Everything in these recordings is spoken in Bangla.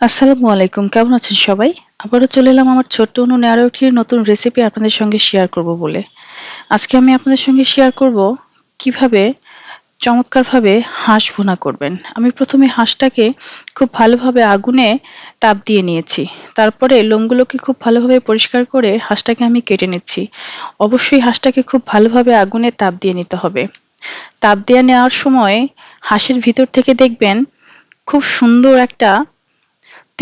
আসসালামু আলাইকুম। কেমন আছেন সবাই? আবারও চলে এলাম আমার ছোট্ট উনুনে আরো একটি নতুন রেসিপি আপনাদের সঙ্গে শেয়ার করব বলে। আজকে আমি আপনাদের সঙ্গে শেয়ার করব কিভাবে চমৎকারভাবে হাঁস ভুনা করবেন। আমি প্রথমে হাঁসটাকে খুব ভালোভাবে আগুনে তাপ দিয়ে নিয়েছি। তারপরে লোমগুলোকে খুব ভালোভাবে পরিষ্কার করে হাঁসটাকে আমি কেটে নিচ্ছি। অবশ্যই হাঁসটাকে খুব ভালোভাবে আগুনে তাপ দিয়ে নিতে হবে। তাপ দিয়ে নেওয়ার সময় হাঁসের ভিতর থেকে দেখবেন খুব সুন্দর একটা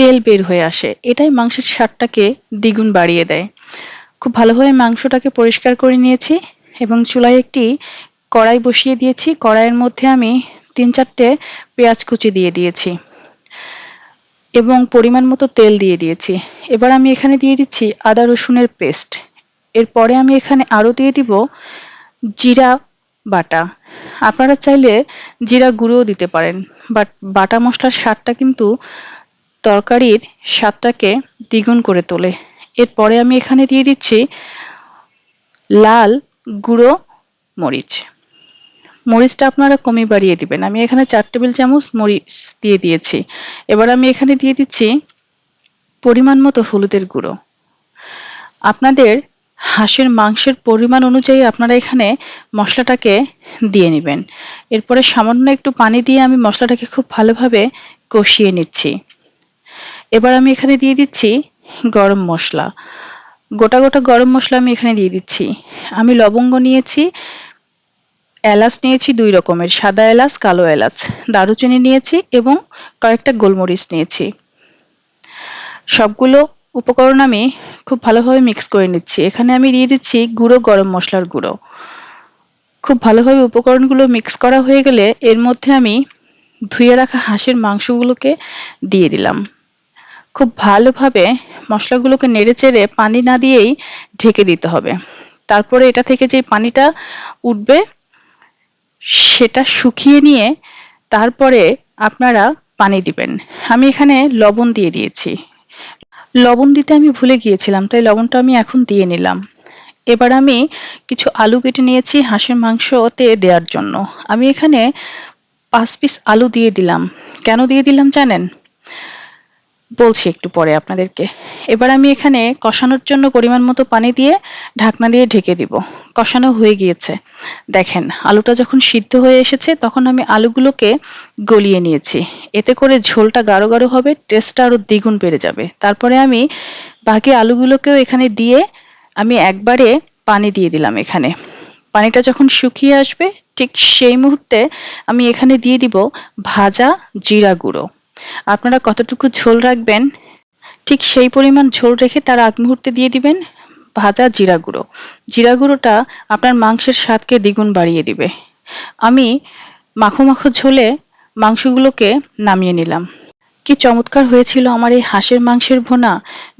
তেল বের হয়ে আসে। এটাই মাংসের স্বাদটাকে দ্বিগুণ বাড়িয়ে দেয়। খুব ভালোভাবে মাংসটাকে পরিষ্কার করে নিয়েছি এবং চুলায় একটি কড়াই বসিয়ে দিয়েছি। কড়াইয়ের মধ্যে আমি ৩-৪টে পেঁয়াজ কুচি দিয়ে দিয়েছি এবং পরিমাণ মতো তেল দিয়ে দিয়েছি। এবার আমি এখানে দিয়ে দিচ্ছি আদা রসুনের পেস্ট। এরপরে আমি এখানে আরো দিয়ে দিব জিরা বাটা। আপনারা চাইলে জিরা গুঁড়োও দিতে পারেন, বাট বাটা মসলার স্বাদটা কিন্তু তরকারির স্বাদটাকে দ্বিগুণ করে তোলে। এরপরে আমি এখানে দিয়ে দিচ্ছি লাল গুঁড়ো মরিচ। মরিচটা আপনারা কমিয়ে বাড়িয়ে দিবেন। আমি এখানে ৪ টেবিল চামচ মরিচ দিয়ে দিয়েছি। এবার আমি এখানে দিয়ে দিচ্ছি পরিমাণ মতো হলুদের গুঁড়ো। আপনাদের হাঁসের মাংসের পরিমাণ অনুযায়ী আপনারা এখানে মশলাটাকে দিয়ে নেবেন। এরপরে সামান্য একটু পানি দিয়ে আমি মশলাটাকে খুব ভালোভাবে কষিয়ে নিচ্ছি। এবার আমি এখানে দিয়ে দিচ্ছি গরম মসলা। গোটা গোটা গরম মসলা আমি এখানে দিয়ে দিচ্ছি। আমি লবঙ্গ নিয়েছি, এলাচ নিয়েছি ২ রকমের, সাদা এলাচ, কালো এলাচ, দারুচিনি নিয়েছি এবং কয়েকটা গোলমরিচ নিয়েছি। সবগুলো উপকরণ আমি খুব ভালোভাবে মিক্স করে নিচ্ছি। এখানে আমি দিয়ে দিচ্ছি গুঁড়ো গরম মসলার গুঁড়ো। খুব ভালোভাবে উপকরণগুলো মিক্স করা হয়ে গেলে এর মধ্যে আমি ধুয়ে রাখা হাঁসের মাংসগুলোকে দিয়ে দিলাম। খুব ভালোভাবে মশলাগুলোকে নেড়েচেড়ে পানি না দিয়েই ঢেকে দিতে হবে। তারপরে এটা থেকে যে পানিটা উঠবে সেটা শুকিয়ে নিয়ে তারপরে আপনারা পানি দিবেন। আমি এখানে লবণ দিয়ে দিয়েছি। লবণ দিতে আমি ভুলে গিয়েছিলাম, তাই লবণটা আমি এখন দিয়ে নিলাম। এবার আমি কিছু আলু কেটে নিয়েছি হাঁসের মাংসতে দেওয়ার জন্য। আমি এখানে ৫ পিস আলু দিয়ে দিলাম। কেন দিয়ে দিলাম জানেন? বলছি একটু পরে আপনাদেরকে। এবার আমি এখানে কষানোর জন্য পরিমাণ মতো পানি দিয়ে ঢাকনা দিয়ে ঢেকে দিব। কষানো হয়ে গিয়েছে। দেখেন আলুটা যখন সিদ্ধ হয়ে এসেছে তখন আমি আলুগুলোকে গলিয়ে নিয়েছি। এতে করে ঝোলটা গাঢ় গাঢ় হবে, টেস্টটা আরো দ্বিগুণ বেড়ে যাবে। তারপরে আমি বাকি আলুগুলোকেও এখানে দিয়ে আমি একবারে পানি দিয়ে দিলাম এখানে। পানিটা যখন শুকিয়ে আসবে ঠিক সেই মুহূর্তে আমি এখানে দিয়ে দিব ভাজা জিরা গুঁড়ো। আপনারা কতটুকু ঝোল রাখবেন ঠিক সেই পরিমাণ ঝোল রেখে তার আগ মুহূর্তে দিয়ে দিবেন ভাজা জিরা গুঁড়ো। জিরা গুঁড়োটা আপনার মাংসের স্বাদকে দ্বিগুণ বাড়িয়ে দিবে। আমি মাখো মাখো ঝোলে মাংসগুলোকে নামিয়ে নিলাম। কি চমৎকার হয়েছিল আমার এই হাঁসের মাংসের ভুনা!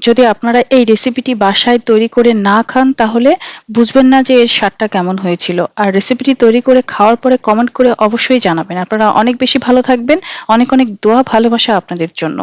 যদি আপনারা এই রেসিপিটি বাসায় তৈরি করে না খান তাহলে বুঝবেন না যে এর স্বাদটা কেমন হয়েছিল। আর রেসিপিটি তৈরি করে খাওয়ার পরে কমেন্ট করে অবশ্যই জানাবেন। আপনারা অনেক বেশি ভালো থাকবেন। অনেক অনেক দোয়া ভালোবাসা আপনাদের জন্য।